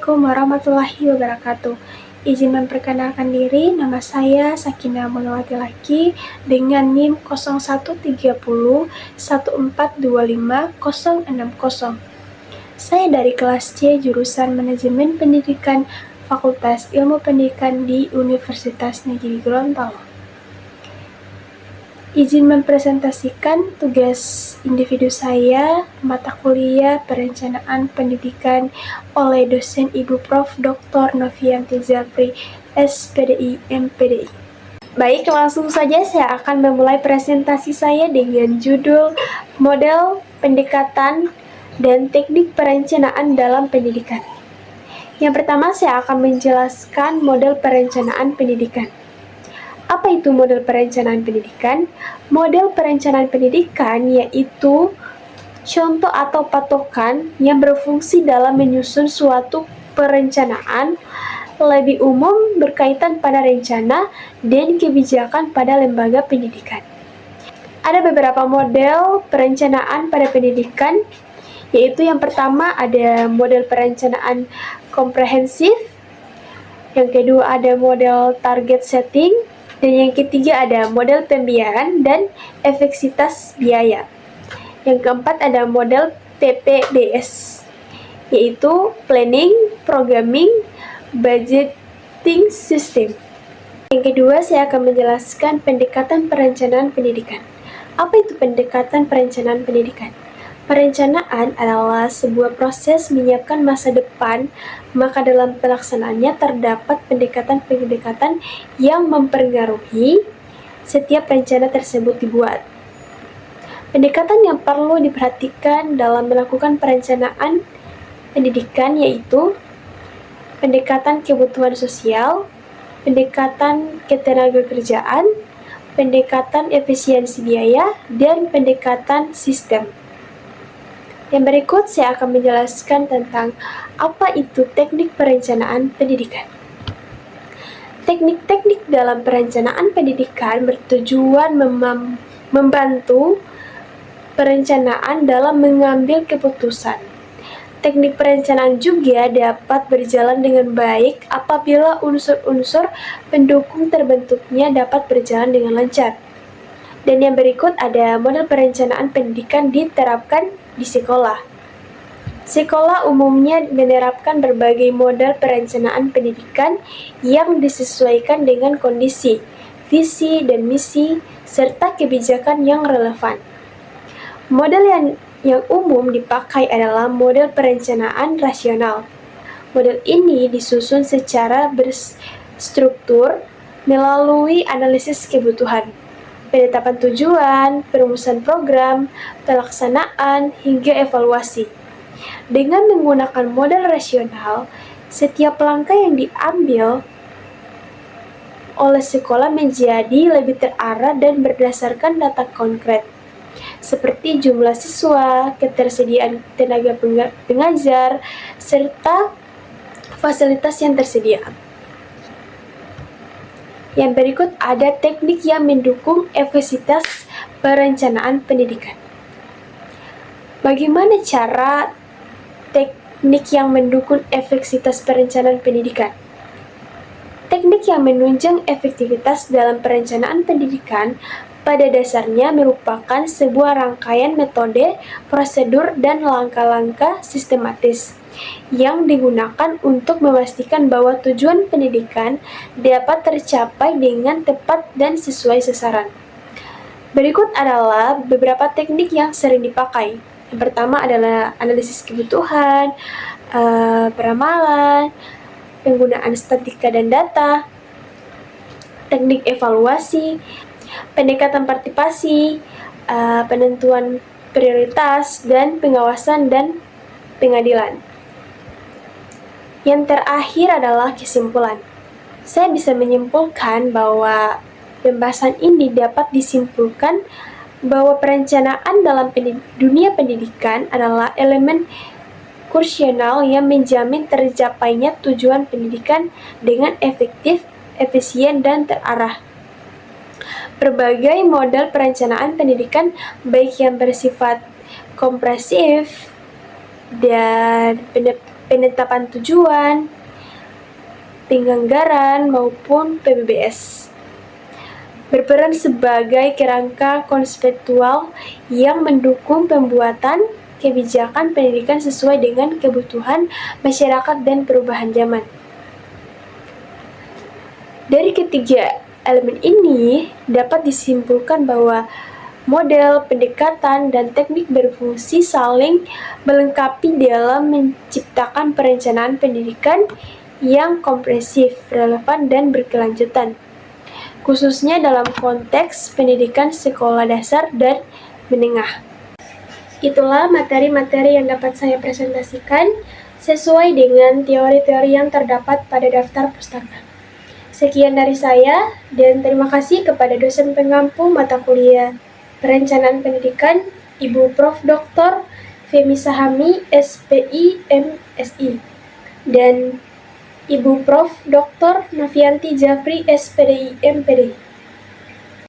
Assalamualaikum warahmatullahi wabarakatuh. Izin memperkenalkan diri, nama saya Sakinah Munawati Laki dengan NIM 013014256060. Saya dari kelas C jurusan Manajemen Pendidikan Fakultas Ilmu Pendidikan di Universitas Negeri Gorontalo. Izin mempresentasikan tugas individu saya, mata kuliah Perencanaan Pendidikan oleh dosen Ibu Prof. Dr. Novianti Zafri, SPDI, MPDI. Baik, langsung saja saya akan memulai presentasi saya dengan judul Model Pendekatan dan Teknik Perencanaan dalam Pendidikan. Yang pertama, saya akan menjelaskan model perencanaan pendidikan. Apa itu model perencanaan pendidikan? Model perencanaan pendidikan yaitu contoh atau patokan yang berfungsi dalam menyusun suatu perencanaan lebih umum berkaitan pada rencana dan kebijakan pada lembaga pendidikan. Ada beberapa model perencanaan pada pendidikan, yaitu yang pertama ada model perencanaan komprehensif, yang kedua ada model target setting, dan yang ketiga ada model pembiayaan dan efektivitas biaya. Yang keempat ada model PPBS, yaitu Planning, Programming, Budgeting System. Yang kedua, saya akan menjelaskan pendekatan perencanaan pendidikan. Apa itu pendekatan perencanaan pendidikan? Perencanaan adalah sebuah proses menyiapkan masa depan, maka dalam pelaksanaannya terdapat pendekatan-pendekatan yang mempengaruhi setiap rencana tersebut dibuat. Pendekatan yang perlu diperhatikan dalam melakukan perencanaan pendidikan yaitu pendekatan kebutuhan sosial, pendekatan ketenagakerjaan, pendekatan efisiensi biaya, dan pendekatan sistem. Yang berikut saya akan menjelaskan tentang apa itu teknik perencanaan pendidikan. Teknik-teknik dalam perencanaan pendidikan bertujuan membantu perencanaan dalam mengambil keputusan. Teknik perencanaan juga dapat berjalan dengan baik apabila unsur-unsur pendukung terbentuknya dapat berjalan dengan lancar. Dan yang berikut ada model perencanaan pendidikan diterapkan di sekolah. Sekolah umumnya menerapkan berbagai model perencanaan pendidikan yang disesuaikan dengan kondisi, visi dan misi, serta kebijakan yang relevan. Model yang umum dipakai adalah model perencanaan rasional. Model ini disusun secara berstruktur melalui analisis kebutuhan, penetapan tujuan, perumusan program, pelaksanaan, hingga evaluasi. Dengan menggunakan model rasional, setiap langkah yang diambil oleh sekolah menjadi lebih terarah dan berdasarkan data konkret, seperti jumlah siswa, ketersediaan tenaga pengajar, serta fasilitas yang tersedia. Yang berikut ada teknik yang mendukung efektivitas perencanaan pendidikan. Bagaimana cara teknik yang mendukung efektivitas perencanaan pendidikan? Teknik yang menunjang efektivitas dalam perencanaan pendidikan pada dasarnya merupakan sebuah rangkaian metode, prosedur, dan langkah-langkah sistematis yang digunakan untuk memastikan bahwa tujuan pendidikan dapat tercapai dengan tepat dan sesuai sasaran. Berikut adalah beberapa teknik yang sering dipakai. Yang pertama adalah analisis kebutuhan, peramalan, penggunaan statistika dan data, teknik evaluasi, pendekatan partisipasi, penentuan prioritas, dan pengawasan dan pengadilan. Yang terakhir adalah kesimpulan. Saya bisa menyimpulkan bahwa pembahasan ini dapat disimpulkan bahwa perencanaan dalam dunia pendidikan adalah elemen krusial yang menjamin tercapainya tujuan pendidikan dengan efektif, efisien, dan terarah. Berbagai model perencanaan pendidikan, baik yang bersifat komprehensif dan penetapan tujuan, penganggaran, maupun PBBS. Berperan sebagai kerangka konseptual yang mendukung pembuatan kebijakan pendidikan sesuai dengan kebutuhan masyarakat dan perubahan zaman. Dari ketiga elemen ini dapat disimpulkan bahwa model, pendekatan, dan teknik berfungsi saling melengkapi dalam menciptakan perencanaan pendidikan yang komprehensif, relevan, dan berkelanjutan, khususnya dalam konteks pendidikan sekolah dasar dan menengah. Itulah materi-materi yang dapat saya presentasikan sesuai dengan teori-teori yang terdapat pada daftar pustaka. Sekian dari saya, dan terima kasih kepada dosen pengampu mata kuliah Perencanaan Pendidikan, Ibu Prof. Dr. Femi Sahami, SPI, MSI, dan Ibu Prof. Dr. Novianti Jafri, SPDI, MPD.